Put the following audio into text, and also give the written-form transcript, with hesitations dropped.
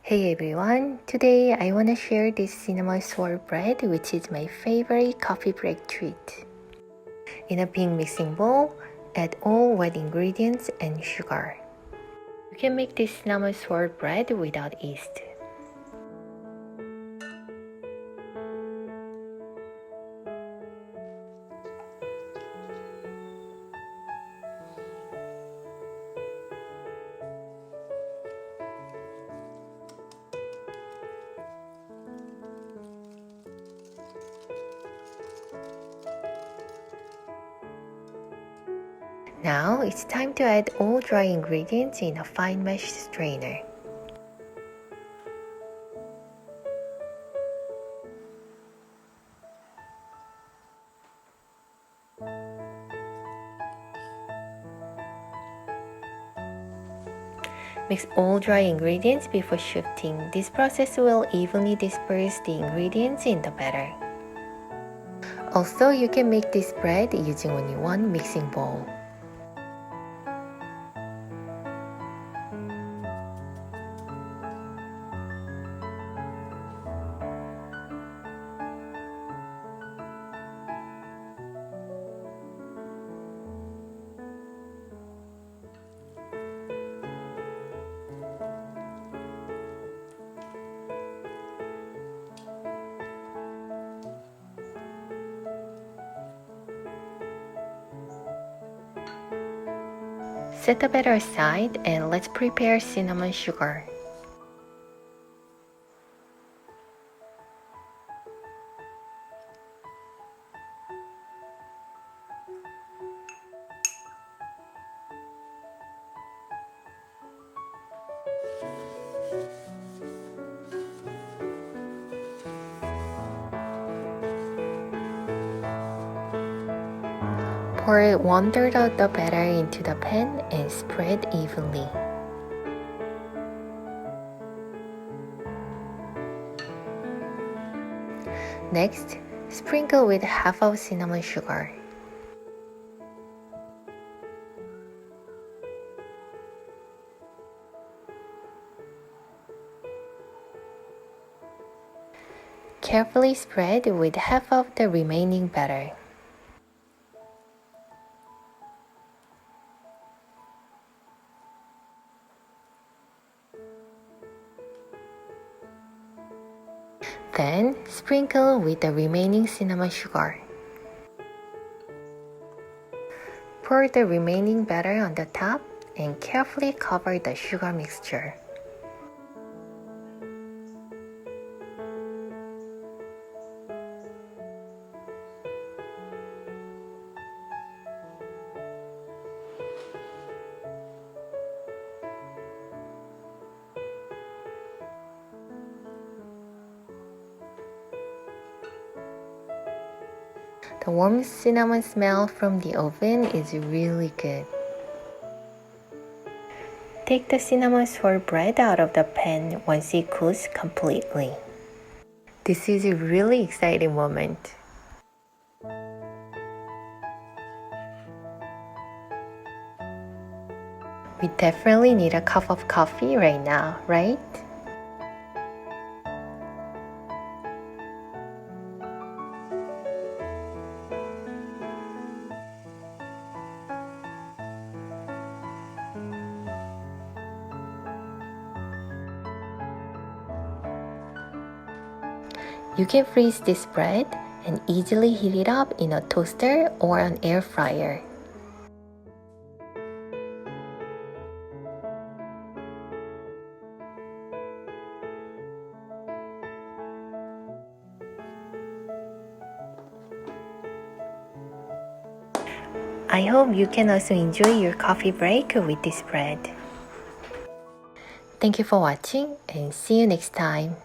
Hey everyone, today I want to share this cinnamon swirl bread, which is my favorite coffee break treat. In a pink mixing bowl, add all wet ingredients and sugar. You can make this cinnamon swirl bread without yeast. Now it's time to add all dry ingredients in a fine mesh strainer. Mix all dry ingredients before shifting. This process will evenly disperse the ingredients in the batter. Also, you can make this bread using only one mixing bowl. Set the batter aside and let's prepare cinnamon sugar. Pour 1/3 of the batter into the pan and spread evenly. Next, sprinkle with half of cinnamon sugar. Carefully spread with half of the remaining batter. Then, sprinkle with the remaining cinnamon sugar. Pour the remaining batter on the top and carefully cover the sugar mixture. The warm cinnamon smell from the oven is really good. Take the cinnamon swirl bread out of the pan once it cools completely. This is a really exciting moment. We definitely need a cup of coffee right now, right? You can freeze this bread and easily heat it up in a toaster or an air fryer. I hope you can also enjoy your coffee break with this bread. Thank you for watching and see you next time.